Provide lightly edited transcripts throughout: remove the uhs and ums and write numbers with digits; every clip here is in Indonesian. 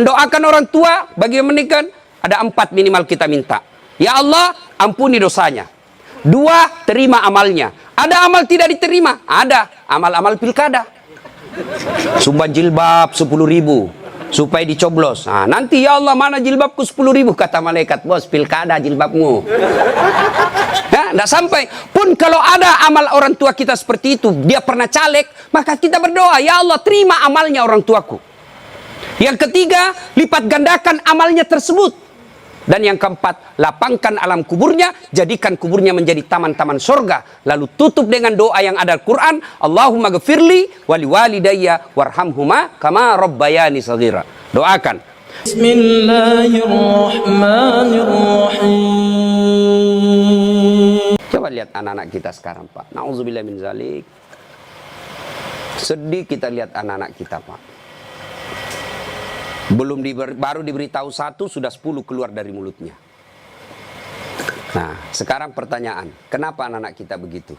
Doakan orang tua bagi yang menikah, ada 4 minimal kita minta. Ya Allah, ampuni dosanya. 2, terima amalnya. Ada amal tidak diterima? Ada. Amal-amal pilkada. Sumbang jilbab 10.000 supaya dicoblos. Nah, nanti ya Allah, mana jilbabku 10.000? Kata malaikat, bos, pilkada jilbabmu. Ya, tidak sampai. Pun kalau ada amal orang tua kita seperti itu, dia pernah caleg, maka kita berdoa, ya Allah, terima amalnya orang tuaku. Yang ketiga, lipat gandakan amalnya tersebut. Dan yang keempat, lapangkan alam kuburnya, jadikan kuburnya menjadi taman-taman surga. Lalu tutup dengan doa yang ada Al-Quran, Allahumma ghafirli wali walidayya warhamhuma kama rabbayani shaghira. Doakan. Bismillahirrahmanirrahim. Coba lihat anak-anak kita sekarang, Pak. Na'udzubillah min zalik. Sedih kita lihat anak-anak kita, Pak. Baru diberitahu 1, sudah 10 keluar dari mulutnya. Nah, sekarang pertanyaan, kenapa anak-anak kita begitu?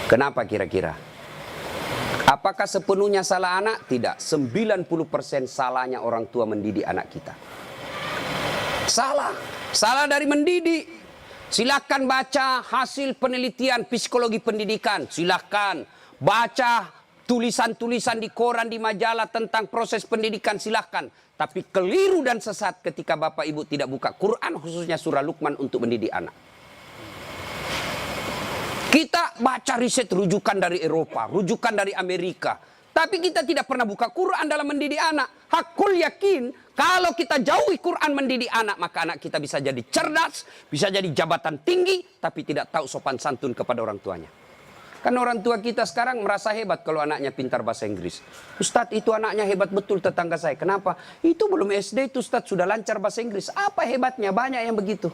Kenapa kira-kira? Apakah sepenuhnya salah anak? Tidak, 90% salahnya orang tua mendidik anak kita. Salah dari mendidik. Silakan baca hasil penelitian psikologi pendidikan, silakan baca tulisan-tulisan di koran, di majalah tentang proses pendidikan, silahkan. Tapi keliru dan sesat ketika Bapak Ibu tidak buka Quran, khususnya surah Luqman untuk mendidik anak. Kita baca riset rujukan dari Eropa, rujukan dari Amerika. Tapi kita tidak pernah buka Quran dalam mendidik anak. Hakul yakin, kalau kita jauhi Quran mendidik anak, maka anak kita bisa jadi cerdas, bisa jadi jabatan tinggi, tapi tidak tahu sopan santun kepada orang tuanya. Kan orang tua kita sekarang merasa hebat kalau anaknya pintar bahasa Inggris. Ustadz, itu anaknya hebat betul tetangga saya. Kenapa? Itu belum SD itu Ustadz sudah lancar bahasa Inggris. Apa hebatnya? Banyak yang begitu.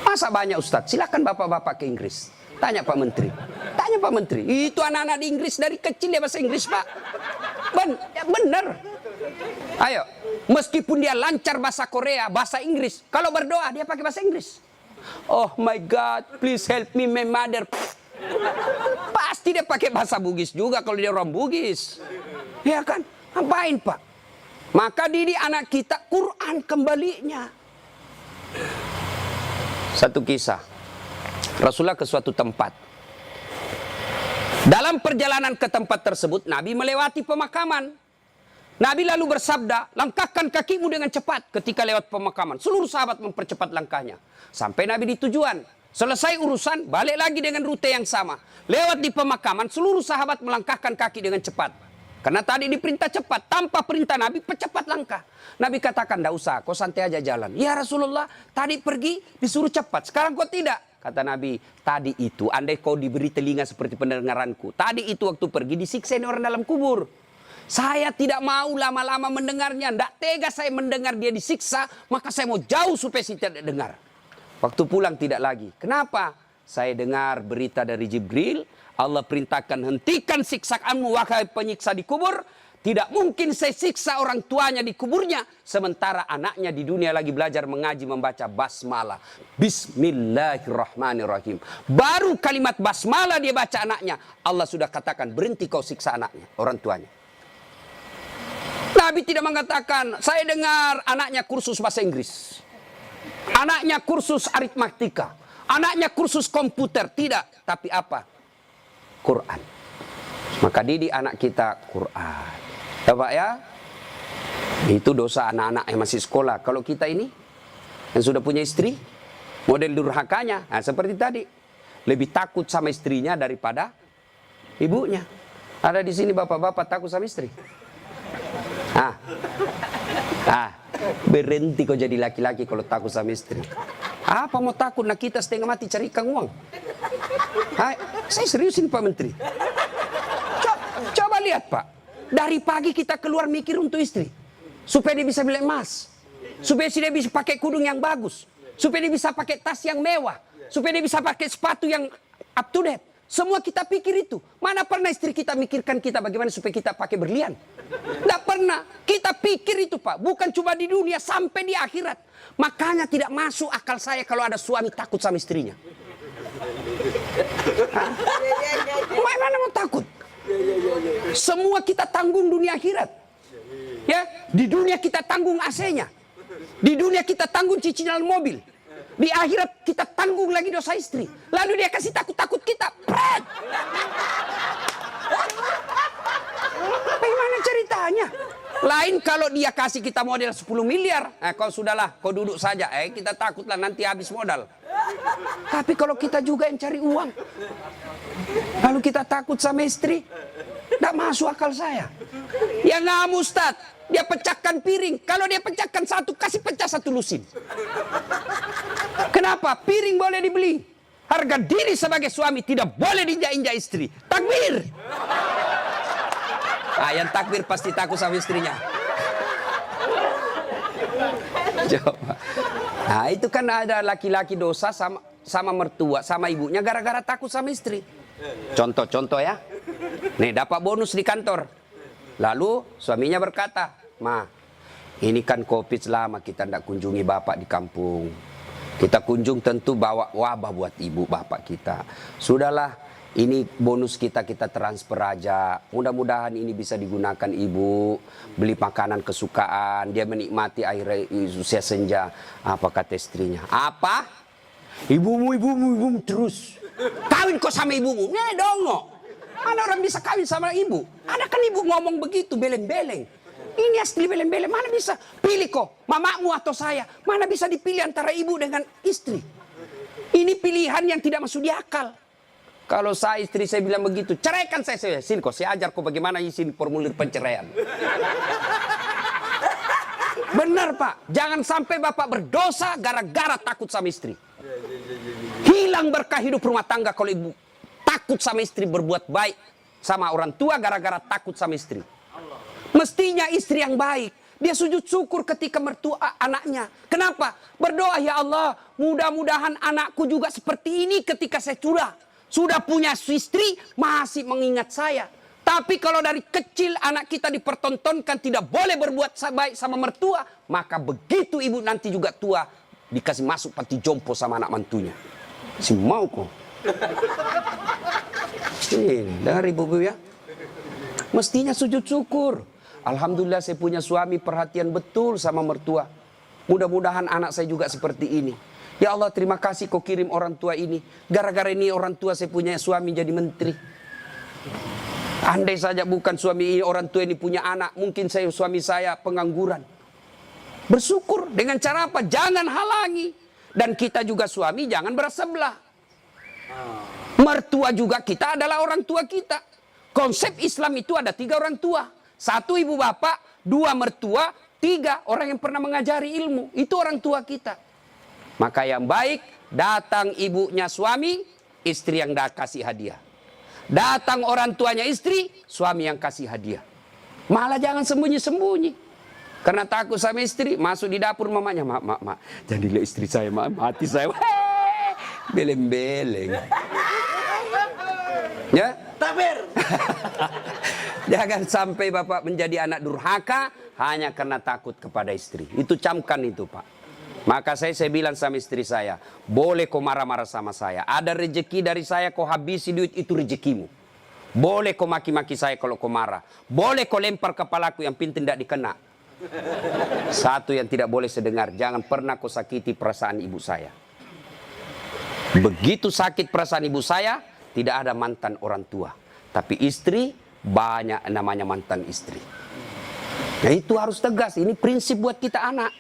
Masa banyak Ustadz? Silakan bapak-bapak ke Inggris. Tanya Pak Menteri. Tanya Pak Menteri. Itu anak-anak di Inggris dari kecil dia bahasa Inggris, Pak. Bener. Ayo. Meskipun dia lancar bahasa Korea, bahasa Inggris. Kalau berdoa dia pakai bahasa Inggris. Oh my God, please help me my mother. Pasti dia pakai bahasa Bugis juga kalau dia orang Bugis. Ya kan? Ngapain, Pak? Maka didik anak kita Quran kembalinya. Satu kisah. Rasulullah ke suatu tempat. Dalam perjalanan ke tempat tersebut, Nabi melewati pemakaman. Nabi lalu bersabda, langkahkan kakimu dengan cepat ketika lewat pemakaman. Seluruh sahabat mempercepat langkahnya. Sampai Nabi di tujuan. Selesai urusan, balik lagi dengan rute yang sama. Lewat di pemakaman, seluruh sahabat melangkahkan kaki dengan cepat. Karena tadi diperintah cepat, tanpa perintah Nabi, percepat langkah. Nabi katakan, tidak usah, kau santai aja jalan. Ya Rasulullah, tadi pergi disuruh cepat, sekarang kau tidak. Kata Nabi, tadi itu, andai kau diberi telinga seperti pendengaranku. Tadi itu waktu pergi disiksa orang dalam kubur. Saya tidak mau lama-lama mendengarnya, tidak tega saya mendengar dia disiksa, maka saya mau jauh supaya saya tidak dengar. Waktu pulang tidak lagi. Kenapa? Saya dengar berita dari Jibril. Allah perintahkan hentikan siksaanmu wahai penyiksa di kubur. Tidak mungkin saya siksa orang tuanya di kuburnya. Sementara anaknya di dunia lagi belajar mengaji membaca basmalah. Bismillahirrahmanirrahim. Baru kalimat basmalah dia baca anaknya. Allah sudah katakan berhenti kau siksa anaknya, orang tuanya. Nabi tidak mengatakan saya dengar anaknya kursus bahasa Inggris. Anaknya kursus aritmatika, anaknya kursus komputer, tidak. Tapi apa? Quran. Maka didik anak kita Quran. Ya Pak ya? Itu dosa anak-anak yang masih sekolah. Kalau kita ini, yang sudah punya istri, model durhakanya, nah, seperti tadi. Lebih takut sama istrinya daripada ibunya. Ada di sini bapak-bapak takut sama istri. Berhenti kau jadi laki-laki kalau takut sama istri. Apa mau takut? Nah kita setengah mati cari ikan uang. Saya seriusin Pak Menteri. Coba lihat Pak. Dari pagi kita keluar mikir untuk istri. Supaya dia bisa beli emas. Supaya dia bisa pakai kudung yang bagus. Supaya dia bisa pakai tas yang mewah. Supaya dia bisa pakai sepatu yang up to date. Semua kita pikir itu. Mana pernah istri kita mikirkan kita bagaimana supaya kita pakai berlian? Tidak pernah. Kita pikir itu Pak. Bukan cuma di dunia, sampai di akhirat. Makanya tidak masuk akal saya kalau ada suami takut sama istrinya. Mana mau takut? Semua kita tanggung dunia akhirat. Ya, di dunia kita tanggung AC-nya. Di dunia kita tanggung cicilan mobil. Di akhirat kita tanggung lagi dosa istri. Lalu dia kasih takut-takut kita. Pret! Bagaimana ceritanya? Lain kalau dia kasih kita modal 10 miliar. Kau sudahlah, kau duduk saja. Kita takutlah nanti habis modal. Tapi kalau kita juga yang cari uang. Lalu kita takut sama istri. Tidak masuk akal saya. Ya nggak Ustaz. Dia pecahkan piring. Kalau dia pecahkan satu, kasih pecah satu lusin. Kenapa? Piring boleh dibeli. Harga diri sebagai suami tidak boleh diinjak-injak istri. Takbir. Yang takbir pasti takut sama istrinya. Coba. Itu kan ada laki-laki dosa sama mertua, sama ibunya gara-gara takut sama istri. Contoh-contoh ya. Nih dapat bonus di kantor. Lalu suaminya berkata, "Ma, ini kan COVID lama kita tidak kunjungi bapak di kampung. Kita kunjung tentu bawa wabah buat ibu bapak kita. Sudahlah, ini bonus kita transfer aja. Mudah-mudahan ini bisa digunakan ibu. Beli makanan kesukaan. Dia menikmati akhir usia senja." Apa kata istrinya? "Apa? Ibumu terus. Kawin kok sama ibumu? Nih dongo. Mana orang bisa kawin sama ibu? Ada kan ibu ngomong begitu, beleng-beleng. Ini asli beleng-beleng. Mana bisa pilih kok, mamamu atau saya? Mana bisa dipilih antara ibu dengan istri? Ini pilihan yang tidak masuk di akal. Kalau saya istri saya bilang begitu, ceraikan saya. Sini kok, saya ajar kok bagaimana isi formulir penceraian. Benar Pak, jangan sampai Bapak berdosa gara-gara takut sama istri. Hilang berkah hidup rumah tangga kalau ibu takut sama istri berbuat baik sama orang tua gara-gara takut sama istri. Mestinya istri yang baik. Dia sujud syukur ketika mertua anaknya. Kenapa? Berdoa, "Ya Allah, mudah-mudahan anakku juga seperti ini ketika saya sudah punya istri, masih mengingat saya." Tapi kalau dari kecil anak kita dipertontonkan tidak boleh berbuat baik sama mertua, maka begitu ibu nanti juga tua, dikasih masuk panti jompo sama anak mantunya. Si mau kok. Dengar ibu-ibu ya. Mestinya sujud syukur. Alhamdulillah saya punya suami perhatian betul sama mertua. Mudah-mudahan anak saya juga seperti ini. Ya Allah, terima kasih kau kirim orang tua ini. Gara-gara ini orang tua saya punya suami jadi menteri. Andai saja bukan suami ini, orang tua ini punya anak, mungkin suami saya pengangguran. Bersyukur dengan cara apa? Jangan halangi. Dan kita juga suami jangan bersebelah. Mertua juga kita adalah orang tua kita. Konsep Islam itu ada 3 orang tua. 1 ibu bapak, 2 mertua, 3 orang yang pernah mengajari ilmu. Itu orang tua kita. Maka yang baik, datang ibunya suami, istri yang kasih hadiah. Datang orang tuanya istri, suami yang kasih hadiah. Malah jangan sembunyi-sembunyi. Karena takut sama istri, masuk di dapur mamanya. Mak. Jangan dilihat istri saya, mati saya. Beleng-beleng. Ya? Takbir. Jangan sampai bapak menjadi anak durhaka hanya karena takut kepada istri. Itu camkan itu Pak. Maka saya bilang sama istri saya, boleh kau marah-marah sama saya. Ada rezeki dari saya, kau habisi duit, itu rezekimu. Boleh kau maki-maki saya kalau kau marah. Boleh kau lempar kepalaku, yang penting tidak dikena. Satu yang tidak boleh saya dengar, jangan pernah kau sakiti perasaan ibu saya. Begitu sakit perasaan ibu saya, tidak ada mantan orang tua. Tapi istri, banyak namanya mantan istri. Nah itu harus tegas, ini prinsip buat kita anak.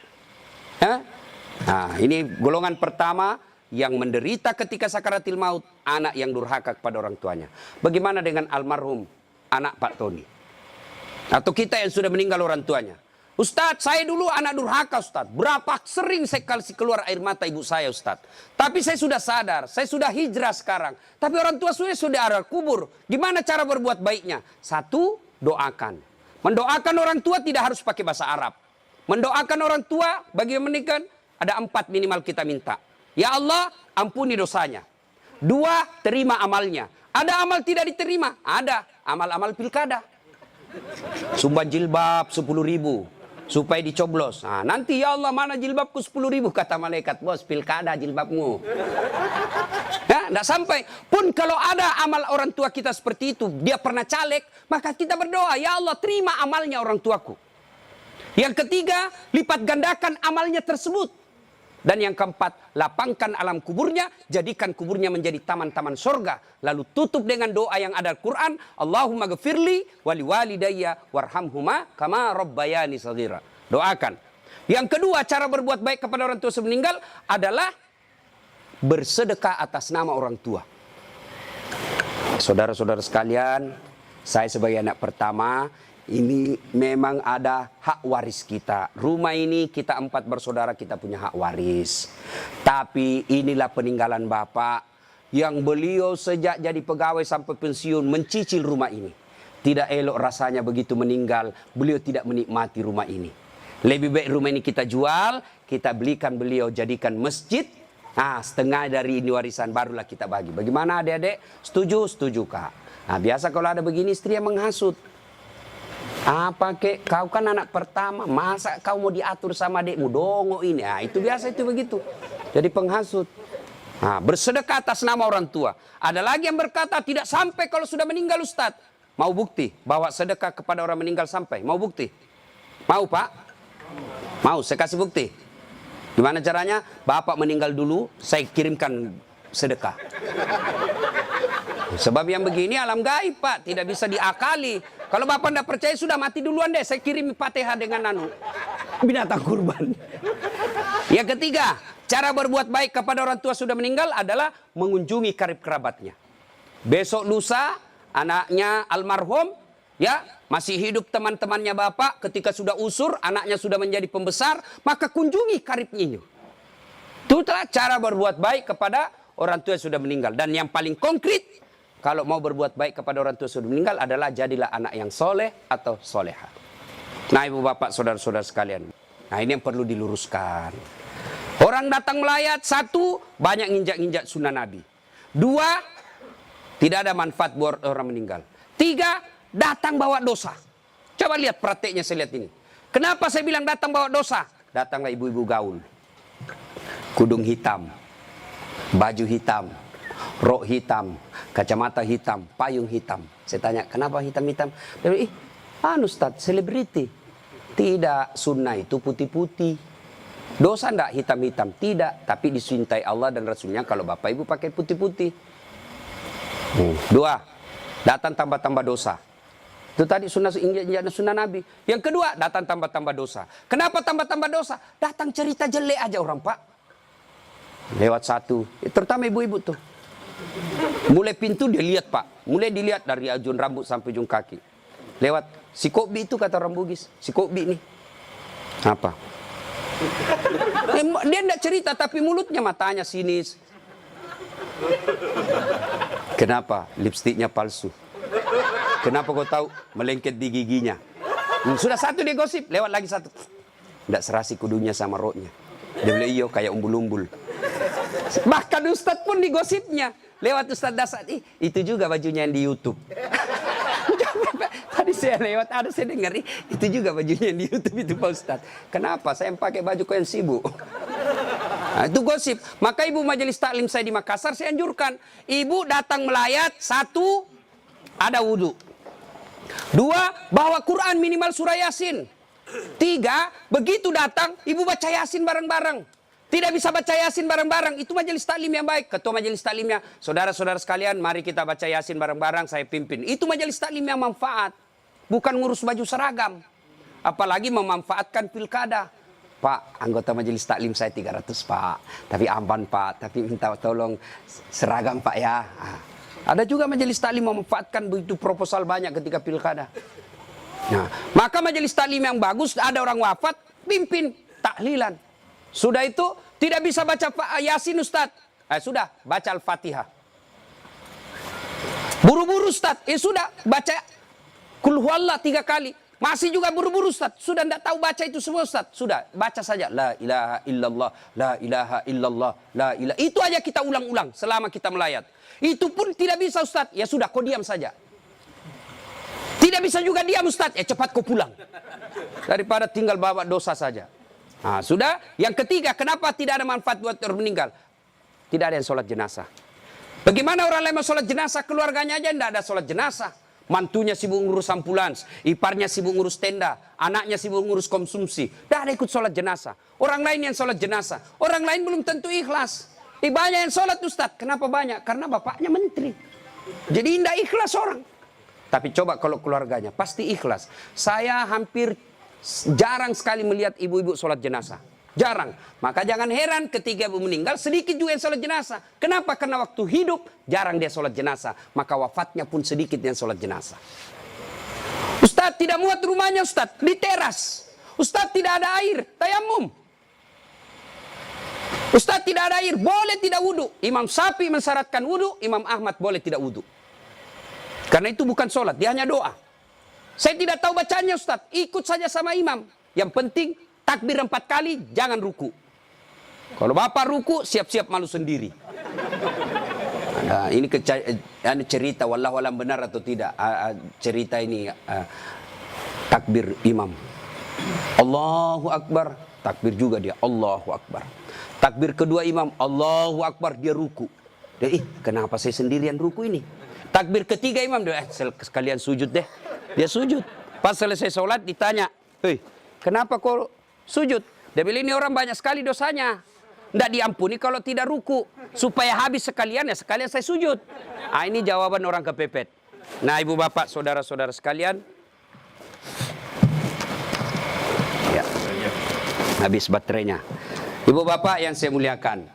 Nah ini golongan pertama yang menderita ketika sakaratil maut, anak yang durhaka kepada orang tuanya. Bagaimana dengan almarhum anak Pak Tony? Atau kita yang sudah meninggal orang tuanya? Ustadz, saya dulu anak durhaka Ustadz. Berapa sering saya kasih keluar air mata ibu saya Ustadz. Tapi saya sudah sadar, saya sudah hijrah sekarang. Tapi orang tua saya sudah ada kubur. Gimana cara berbuat baiknya? 1, doakan. Mendoakan orang tua tidak harus pakai bahasa Arab. Mendoakan orang tua bagi yang menikah ada 4 minimal kita minta. Ya Allah, ampuni dosanya. 2, terima amalnya. Ada amal tidak diterima? Ada. Amal-amal pilkada. Sumbang jilbab 10.000. Supaya dicoblos. Nah, nanti ya Allah mana jilbabku 10.000 kata malaikat. Bos, pilkada jilbabmu. Ya, enggak sampai. Pun kalau ada amal orang tua kita seperti itu, dia pernah caleg, maka kita berdoa, ya Allah terima amalnya orang tuaku. Yang ketiga, lipat gandakan amalnya tersebut. Dan yang keempat, lapangkan alam kuburnya, jadikan kuburnya menjadi taman-taman surga. Lalu tutup dengan doa yang ada Al-Quran, Allahumma ghafirli wali walidayya warhamhuma kama rabbayani shaghira. Doakan. Yang kedua, cara berbuat baik kepada orang tua sebelum meninggal adalah bersedekah atas nama orang tua. Saudara-saudara sekalian, saya sebagai anak pertama, ini memang ada hak waris kita. Rumah ini kita 4 bersaudara, kita punya hak waris. Tapi inilah peninggalan Bapak yang beliau sejak jadi pegawai sampai pensiun mencicil rumah ini. Tidak elok rasanya begitu meninggal, beliau tidak menikmati rumah ini. Lebih baik rumah ini kita jual, kita belikan beliau jadikan masjid. Nah, setengah dari ini warisan barulah kita bagi. Bagaimana adik-adik? Setuju? Setuju, Kak. Nah, biasa kalau ada begini istri yang menghasut. Apa kek, kau kan anak pertama, masa kau mau diatur sama adikmu, dongo ini. Nah, itu biasa itu begitu. Jadi penghasut. Nah, bersedekah atas nama orang tua. Ada lagi yang berkata tidak sampai kalau sudah meninggal Ustaz. Mau bukti bawa sedekah kepada orang meninggal sampai? Mau bukti? Mau, Pak? Mau, saya kasih bukti. Gimana caranya? Bapak meninggal dulu, saya kirimkan sedekah. Sebab yang begini alam gaib, Pak, tidak bisa diakali. Kalau Bapak tidak percaya sudah mati duluan deh, saya kirim Fatihah dengan binatang kurban. Yang ketiga, cara berbuat baik kepada orang tua sudah meninggal adalah mengunjungi karib kerabatnya. Besok lusa anaknya almarhum, ya, masih hidup teman-temannya Bapak, ketika sudah usur, anaknya sudah menjadi pembesar, maka kunjungi karibnya. Itulah cara berbuat baik kepada orang tua yang sudah meninggal. Dan yang paling konkret, kalau mau berbuat baik kepada orang tua yang sudah meninggal adalah jadilah anak yang soleh atau soleha. Nah, ibu bapak, saudara-saudara sekalian. Nah, ini yang perlu diluruskan. Orang datang melayat, 1, banyak nginjak-nginjak sunnah Nabi. 2, tidak ada manfaat buat orang meninggal. 3, datang bawa dosa. Coba lihat prakteknya, saya lihat ini. Kenapa saya bilang datang bawa dosa? Datanglah ibu-ibu gaul. Kudung hitam, baju hitam, rok hitam, kacamata hitam, payung hitam. Saya tanya, kenapa hitam-hitam? Dia bilang, Ustaz, selebriti. Tidak, sunnah itu putih-putih. Dosa enggak hitam-hitam? Tidak, tapi dicintai Allah dan Rasulnya kalau bapak ibu pakai putih-putih. 2, datang tambah-tambah dosa. Itu tadi sunnah Nabi. Yang kedua, datang tambah-tambah dosa. Kenapa tambah-tambah dosa? Datang cerita jelek aja orang, Pak. Lewat 1, terutama ibu-ibu tuh. Mulai pintu dia lihat, Pak. Mulai dilihat dari ujung rambut sampai ujung kaki. Lewat si Kobi itu, kata orang Bugis. Si Kobi nih. Apa? Dia enggak cerita tapi mulutnya, matanya sinis. Kenapa? Lipstiknya palsu. Kenapa kau tahu? Melengket di giginya. Sudah 1 dia gosip, lewat lagi 1. Tidak serasi kudunya sama roknya. Dia bilang, iyo kayak umbul-umbul. Bahkan Ustadz pun digosipnya. Lewat Ustadz Dasar, itu juga bajunya yang di YouTube. Tadi saya lewat, ada saya dengar, itu juga bajunya yang di YouTube itu Pak Ustadz. Kenapa? Saya pakai baju kau yang sibuk. Nah, itu gosip. Maka ibu majelis taklim saya di Makassar, saya anjurkan. Ibu datang melayat, 1, ada wudhu. 2, bawa Quran minimal surah Yasin. 3, begitu datang, ibu baca Yasin bareng-bareng. Tidak bisa baca Yasin bareng-bareng, itu majelis taklim yang baik. Ketua majelis taklimnya, saudara-saudara sekalian, mari kita baca Yasin bareng-bareng, saya pimpin. Itu majelis taklim yang manfaat. Bukan ngurus baju seragam. Apalagi memanfaatkan pilkada. Pak, anggota majelis taklim saya 300, Pak. Tapi aman, Pak. Tapi minta tolong seragam, Pak, ya. Ada juga majelis taklim memanfaatkan begitu proposal banyak ketika pilkada. Nah, maka majelis taklim yang bagus, ada orang wafat, pimpin tahlilan. Sudah itu, tidak bisa baca Yasin, Ustaz. Sudah, baca Al-Fatihah. Buru-buru, Ustaz. Sudah, baca Qul huwallah 3 kali. Masih juga buru-buru, Ustaz. Sudah tidak tahu baca itu semua, Ustaz. Sudah, baca saja. La ilaha illallah, la ilaha illallah, la ilaha. Itu aja kita ulang-ulang selama kita melayat. Itu pun tidak bisa, Ustaz. Ya sudah, kau diam saja. Tidak bisa juga diam, Ustaz. Ya cepat kau pulang. Daripada tinggal bawa dosa saja. Nah, sudah. Yang ketiga, kenapa tidak ada manfaat buat orang meninggal? Tidak ada yang sholat jenazah. Bagaimana orang lain mau sholat jenazah? Keluarganya aja tidak ada sholat jenazah. Mantunya sibuk ngurus ambulans, iparnya sibuk ngurus tenda, anaknya sibuk ngurus konsumsi. Dah ada ikut sholat jenazah. Orang lain yang sholat jenazah, orang lain belum tentu ikhlas. Banyak yang sholat Ustaz. Kenapa banyak? Karena bapaknya menteri. Jadi tidak ikhlas orang. Tapi coba kalau keluarganya, pasti ikhlas. Saya hampir jarang sekali melihat ibu-ibu sholat jenazah. Jarang. Maka jangan heran ketika ibu meninggal, sedikit juga yang sholat jenazah. Kenapa? Karena waktu hidup, jarang dia sholat jenazah. Maka wafatnya pun sedikit yang sholat jenazah. Ustaz tidak muat rumahnya Ustaz, di teras. Ustaz tidak ada air, tayamum. Ustaz tidak ada air, boleh tidak wudu. Imam Syafi'i mensyaratkan wudu, Imam Ahmad boleh tidak wudu. Karena itu bukan sholat, dia hanya doa. Saya tidak tahu bacanya Ustaz, ikut saja sama imam. Yang penting takbir 4 kali, jangan ruku. Kalau bapak ruku, siap-siap malu sendiri. Nah, ini cerita, wallahu alam benar atau tidak. Cerita ini takbir imam. Allahu Akbar, takbir juga dia, Allahu Akbar. Takbir kedua imam, Allahu Akbar, dia ruku. Dia, kenapa saya sendirian ruku ini? Takbir ketiga imam, dia sekalian sujud deh. Dia sujud. Pas selesai sholat ditanya, hei, kenapa kau sujud? Dia bilang ini orang banyak sekali dosanya. Tidak diampuni kalau tidak ruku. Supaya habis sekalian, ya sekalian saya sujud. Ini jawaban orang kepepet. Nah ibu bapak, saudara-saudara sekalian. Ya, habis baterainya. Ibu bapak yang saya muliakan.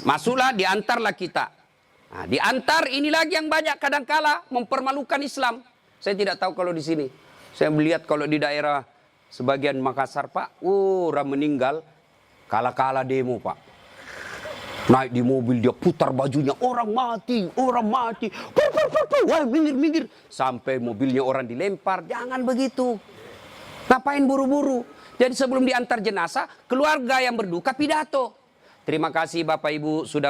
Masuklah, diantarlah kita. Diantar ini lagi yang banyak kadangkala mempermalukan Islam. Saya tidak tahu kalau di sini. Saya melihat kalau di daerah sebagian Makassar Pak, orang meninggal, kala-kala demo Pak. Naik di mobil dia putar bajunya, orang mati, orang mati. Wah, minggir. Sampai mobilnya orang dilempar, jangan begitu. Ngapain buru-buru? Jadi sebelum diantar jenazah, keluarga yang berduka pidato. Terima kasih Bapak Ibu sudah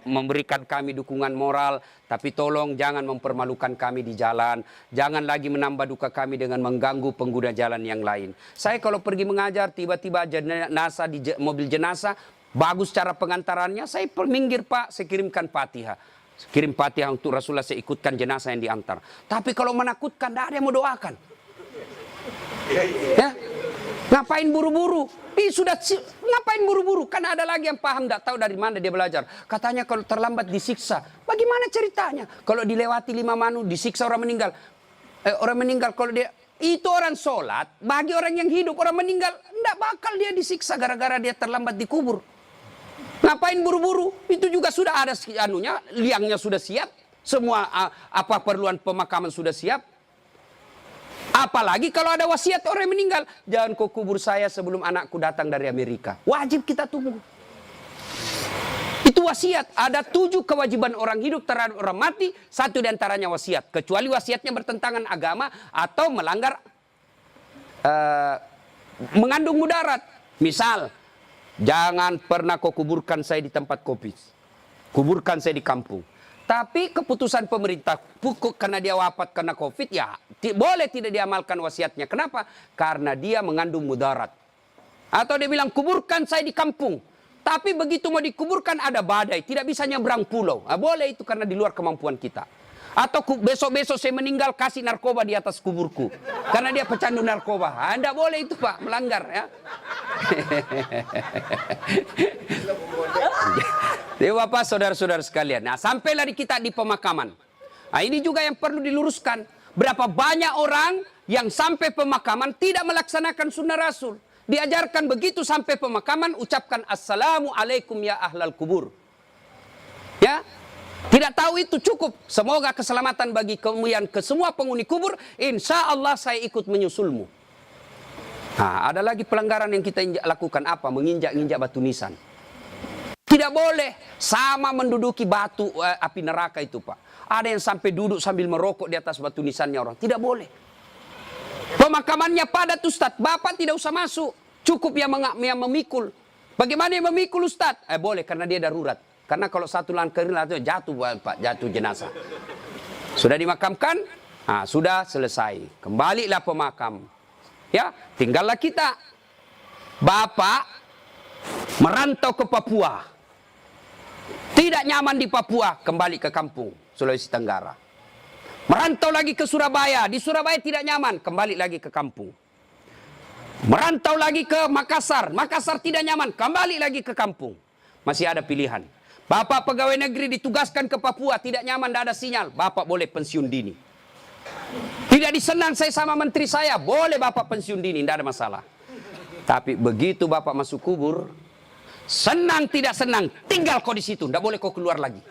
memberikan kami dukungan moral. Tapi tolong jangan mempermalukan kami di jalan. Jangan lagi menambah duka kami dengan mengganggu pengguna jalan yang lain. Saya kalau pergi mengajar tiba-tiba jenazah di mobil jenazah. Bagus cara pengantarannya. Saya minggir Pak, saya kirimkan Fatihah. Kirim Fatihah untuk Rasulullah, saya ikutkan jenazah yang diantar. Tapi kalau menakutkan, tidak ada yang mau doakan. Ya? Ngapain buru-buru? Ngapain buru-buru? Karena ada lagi yang paham, tidak tahu dari mana dia belajar. Katanya kalau terlambat disiksa. Bagaimana ceritanya? Kalau dilewati 5 manu, disiksa orang meninggal. Orang meninggal kalau dia... Itu orang sholat, bagi orang yang hidup, orang meninggal, tidak bakal dia disiksa gara-gara dia terlambat dikubur. Ngapain buru-buru? Itu juga sudah ada anunya, liangnya sudah siap. Semua apa perluan pemakaman sudah siap. Apalagi kalau ada wasiat orang yang meninggal. Jangan kau kubur saya sebelum anakku datang dari Amerika. Wajib kita tunggu. Itu wasiat. Ada 7 kewajiban orang hidup terhadap orang mati. 1 diantaranya wasiat. Kecuali wasiatnya bertentangan agama atau melanggar mengandung mudarat. Misal, jangan pernah kau kuburkan saya di tempat kopi. Kuburkan saya di kampung. Tapi keputusan pemerintah karena dia wafat karena COVID, ya boleh tidak diamalkan wasiatnya. Kenapa? Karena dia mengandung mudarat. Atau dia bilang kuburkan saya di kampung. Tapi begitu mau dikuburkan ada badai, tidak bisa nyebrang pulau. Boleh itu karena di luar kemampuan kita. Atau besok-besok saya meninggal kasih narkoba di atas kuburku. Karena dia pecandu narkoba. Tidak boleh itu Pak, melanggar ya. Jadi Bapak, saudara-saudara sekalian. Nah, sampailah kita di pemakaman. Nah, ini juga yang perlu diluruskan. Berapa banyak orang yang sampai pemakaman tidak melaksanakan sunnah Rasul. Diajarkan begitu sampai pemakaman, ucapkan Assalamualaikum ya ahlal kubur. Ya, tidak tahu itu cukup. Semoga keselamatan bagi kemuliaan ke semua penghuni kubur. Insya Allah saya ikut menyusulmu. Nah, ada lagi pelanggaran yang kita lakukan apa? Menginjak-injak batu nisan. Tidak boleh sama menduduki batu api neraka itu Pak. Ada yang sampai duduk sambil merokok di atas batu nisannya orang. Tidak boleh. Pemakamannya padat Ustadz. Bapak tidak usah masuk. Cukup yang memikul. Bagaimana yang memikul Ustadz? Boleh karena dia darurat. Karena kalau satu langkah jatuh Pak, jatuh jenazah. Sudah dimakamkan? Sudah selesai. Kembalilah pemakam. Ya, tinggallah kita. Bapak merantau ke Papua. Tidak nyaman di Papua, kembali ke kampung, Sulawesi Tenggara. Merantau lagi ke Surabaya. Di Surabaya tidak nyaman, kembali lagi ke kampung. Merantau lagi ke Makassar. Makassar tidak nyaman, kembali lagi ke kampung. Masih ada pilihan. Bapak pegawai negeri ditugaskan ke Papua, tidak nyaman, tidak ada sinyal. Bapak boleh pensiun dini. Tidak disenang saya sama menteri saya, boleh Bapak pensiun dini, tidak ada masalah. Tapi begitu Bapak masuk kubur, senang tidak senang, tinggal kau di situ, tidak boleh kau keluar lagi.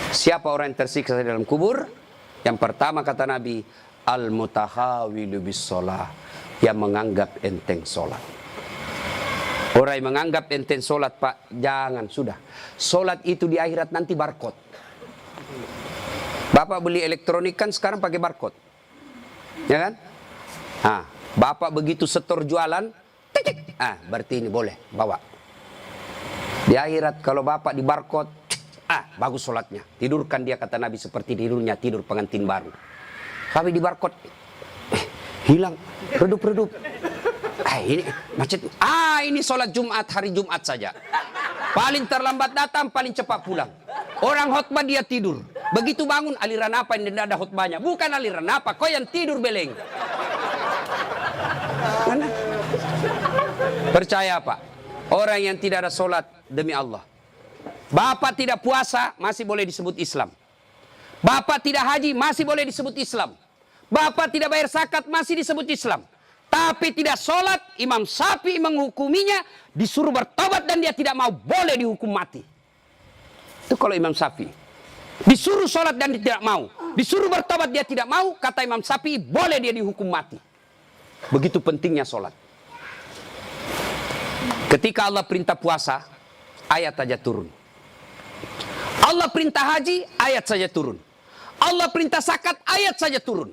Siapa orang yang tersiksa di dalam kubur? Yang pertama kata Nabi, al-mutahawilu bis sholah, yang menganggap enteng sholat. Orang yang menganggap enteng sholat, Pak, jangan, sudah. Sholat itu di akhirat nanti barcode. Bapak beli elektronik kan sekarang pakai barcode, ya kan? Nah, Bapak begitu setor jualan, cek, berarti ini boleh bawa. Di akhirat kalau Bapak di barcode, bagus sholatnya. Tidurkan dia, kata Nabi, seperti tidurnya tidur pengantin baru. Tapi di barcode, hilang, redup-redup. Ini macet. Ini sholat Jumat, hari Jumat saja. Paling terlambat datang, paling cepat pulang. Orang khotbah dia tidur. Begitu bangun, aliran apa yang tidak ada khotbahnya? Bukan aliran apa, kau yang tidur beleng. Mana? Percaya Pak, orang yang tidak ada sholat demi Allah. Bapak tidak puasa, masih boleh disebut Islam. Bapak tidak haji, masih boleh disebut Islam. Bapak tidak bayar zakat, masih disebut Islam. Tapi tidak sholat, Imam Syafi'i menghukuminya, disuruh bertobat dan dia tidak mau, boleh dihukum mati. Itu kalau Imam Syafi'i. Disuruh sholat dan dia tidak mau, disuruh bertobat dia tidak mau, kata Imam Syafi'i, boleh dia dihukum mati. Begitu pentingnya sholat. Ketika Allah perintah puasa, ayat saja turun. Allah perintah haji, ayat saja turun. Allah perintah zakat, ayat saja turun.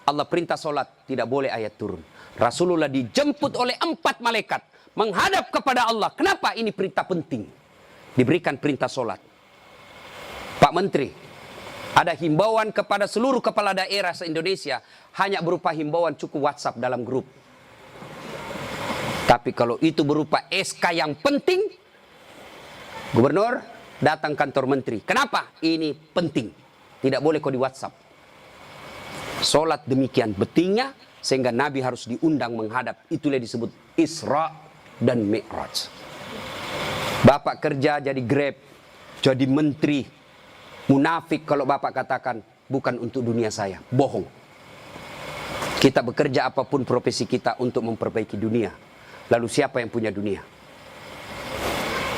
Allah perintah sholat, tidak boleh ayat turun. Rasulullah dijemput oleh 4 malaikat menghadap kepada Allah. Kenapa? Ini perintah penting. Diberikan perintah sholat. Pak Menteri, ada himbauan kepada seluruh kepala daerah se-Indonesia, hanya berupa himbauan cukup WhatsApp dalam grup. Tapi kalau itu berupa SK yang penting, Gubernur datang kantor Menteri. Kenapa? Ini penting. Tidak boleh kau di WhatsApp. Sholat demikian pentingnya, sehingga Nabi harus diundang menghadap. Itulah disebut Isra dan Mi'raj. Bapak kerja jadi Grab, jadi menteri. Munafik kalau Bapak katakan, bukan untuk dunia saya. Bohong. Kita bekerja apapun profesi kita untuk memperbaiki dunia. Lalu siapa yang punya dunia?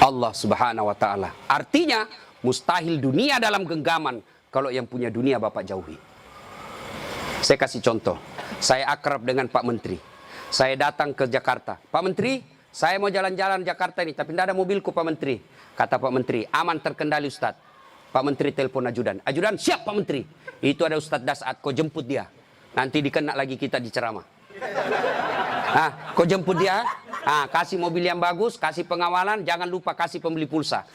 Allah Subhanahu wa ta'ala. Artinya, mustahil dunia dalam genggaman kalau yang punya dunia Bapak jauhi. Saya kasih contoh. Saya akrab dengan Pak Menteri. Saya datang ke Jakarta. Pak Menteri, saya mau jalan-jalan Jakarta ini, tapi tidak ada mobilku Pak Menteri. Kata Pak Menteri, aman terkendali Ustadz. Pak Menteri telepon ajudan. Ajudan, siap Pak Menteri. Itu ada Ustadz Dasat, kau jemput dia. Nanti dikena lagi kita di ceramah. Kau jemput dia. Kasih mobil yang bagus, kasih pengawalan, jangan lupa kasih pembeli pulsa.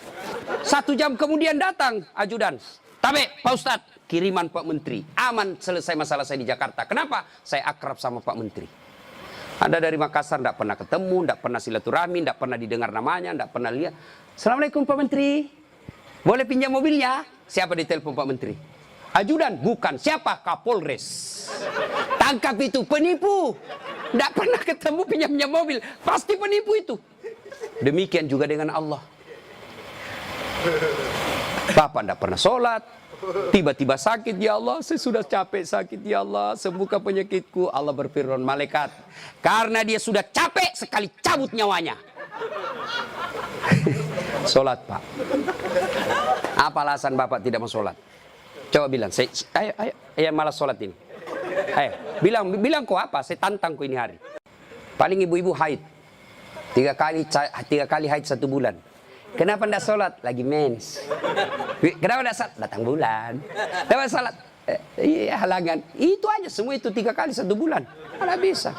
1 jam kemudian datang ajudan. Tapi Pak Ustadz, kiriman Pak Menteri. Aman, selesai masalah saya di Jakarta. Kenapa? Saya akrab sama Pak Menteri. Anda dari Makassar tidak pernah ketemu, tidak pernah silaturahmi, tidak pernah didengar namanya, tidak pernah lihat. Assalamualaikum Pak Menteri. Boleh pinjam mobilnya? Siapa ditelepon Pak Menteri? Ajudan? Bukan. Siapa? Kapolres. Tangkap itu, penipu. Tidak pernah ketemu pinjam mobil. Pasti penipu itu. Demikian juga dengan Allah. Bapak tidak pernah sholat. Tiba-tiba sakit, ya Allah, saya sudah capek sakit, ya Allah, sembuhkan penyakitku. Allah berfirman, malaikat, karena dia sudah capek sekali, cabut nyawanya. Sholat Pak. Apa alasan Bapak tidak mau sholat? Coba bilang, ayo malas sholat ini. Ayo, bilang kok apa? Saya tantang kok ini hari. Paling ibu-ibu haid. 3 kali haid 1 bulan. Kenapa tidak sholat? Lagi mens. Kenapa tidak sholat? Datang bulan. Kenapa sholat? Iya, halangan. Itu aja, semua itu 3 kali 1 bulan. Mana bisa.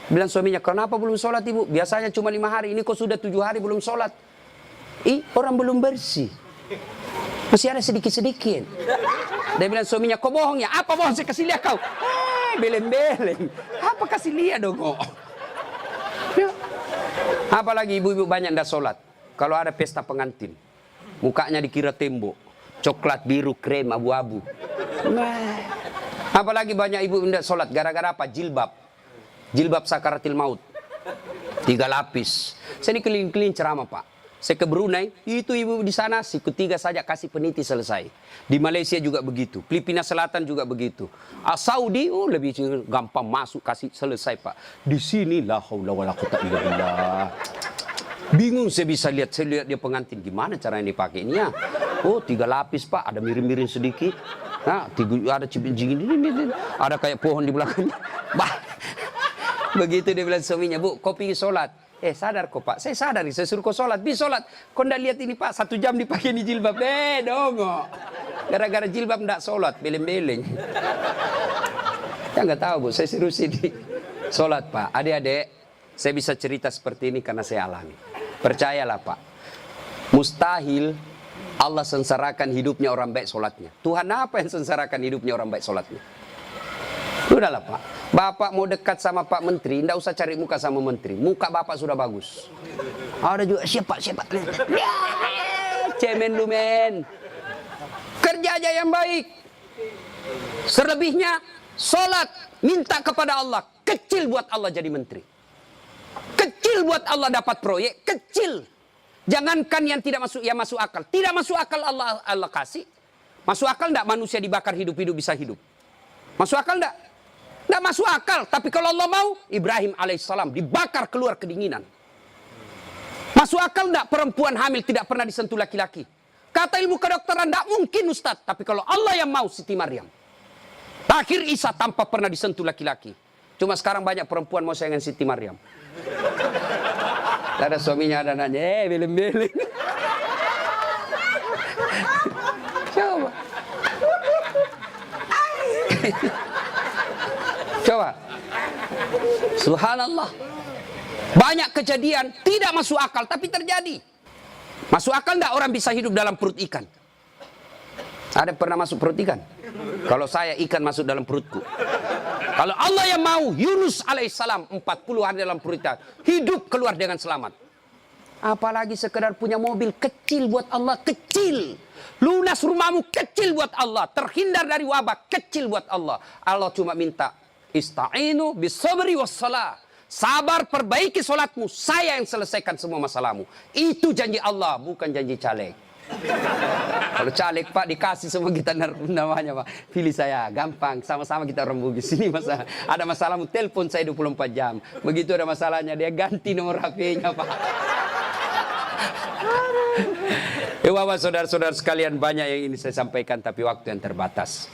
Bilang suaminya, kenapa belum sholat ibu? Biasanya cuma 5 hari, ini kok sudah 7 hari belum sholat. Orang belum bersih. Masih ada sedikit-sedikit. Dia bilang suaminya, kok bohong ya? Apa bohong? Saya kasih lihat kau. Beleng-beleng. Apa kasih lihat dong kok? Ya. Apalagi ibu-ibu banyak tidak sholat. Kalau ada pesta pengantin, mukanya dikira tembok, coklat, biru, krem, abu-abu. Apalagi banyak ibu tidak sholat gara-gara apa? Jilbab. Jilbab sakaratil maut. 3 lapis. Saya ini keliling-keliling ceramah, Pak. Saya ke Brunei, itu ibu di sana siku 3 saja kasih peniti selesai. Di Malaysia juga begitu, Filipina Selatan juga begitu. Saudi lebih gampang masuk kasih selesai, Pak. Di sini la haula wala quwata illa billah. Bingung saya lihat dia pengantin gimana caranya dipakainya. Oh 3 lapis, Pak, ada miring-miring sedikit. Nah, ada cipin-cipin ini, ada kayak pohon di belakang. Begitu dia bilang suaminya, Bu, kau pergi sholat. Sadar kok, Pak, saya sadar, saya suruh kau sholat, bis sholat. Kau ndak lihat ini, Pak, 1 jam dipakai ini jilbab. Dongo. Gara-gara jilbab ndak sholat, beleng-beleng. Ya nggak tahu, Bu, saya suruh sini sholat, Pak. Adik-adik, saya bisa cerita seperti ini karena saya alami. Percayalah, Pak, mustahil Allah sengsarakan hidupnya orang baik sholatnya. Tuhan apa yang sengsarakan hidupnya orang baik sholatnya? Udahlah, Pak. Bapak mau dekat sama Pak Menteri, tidak usah cari muka sama Menteri. Muka Bapak sudah bagus. Ada juga siapa? Ya, cemen lu, men. Kerja aja yang baik. Selebihnya, sholat, minta kepada Allah. Kecil buat Allah jadi menteri. Kecil buat Allah dapat proyek, kecil. Jangankan yang tidak masuk, yang masuk akal. Tidak masuk akal Allah kasih. Masuk akal enggak manusia dibakar hidup-hidup bisa hidup? Masuk akal enggak? Tidak masuk akal, tapi kalau Allah mau, Ibrahim alaihissalam dibakar keluar kedinginan. Masuk akal tidak perempuan hamil tidak pernah disentuh laki-laki? Kata ilmu kedokteran, tidak mungkin Ustaz. Tapi kalau Allah yang mau, Siti Maryam. Akhir Isa tanpa pernah disentuh laki-laki. Cuma sekarang banyak perempuan mau sayangan Siti Maryam. Ada suaminya, ada anaknya, beleng-beleng. Coba. Coba. Subhanallah. Banyak kejadian tidak masuk akal tapi terjadi. Masuk akal enggak orang bisa hidup dalam perut ikan? Ada pernah masuk perut ikan? Kalau saya ikan masuk dalam perutku. Kalau Allah yang mau, Yunus alaihissalam 40 hari dalam perut ikan, hidup keluar dengan selamat. Apalagi sekedar punya mobil kecil buat Allah, kecil. Lunas rumahmu kecil buat Allah, terhindar dari wabah kecil buat Allah. Allah cuma minta ista'inu bisabri wassalah. Sabar, perbaiki solatmu. Saya yang selesaikan semua masalahmu. Itu janji Allah, bukan janji caleg. Kalau caleg, Pak, dikasih semua kita namanya, Pak. Pilih saya, gampang. Sama-sama kita orang Bugis. Ini masalah. Ada masalahmu, telepon saya 24 jam. Begitu ada masalahnya, dia ganti nomor HP-nya, Pak. Bapak, saudara-saudara sekalian, banyak yang ini saya sampaikan, tapi waktu yang terbatas.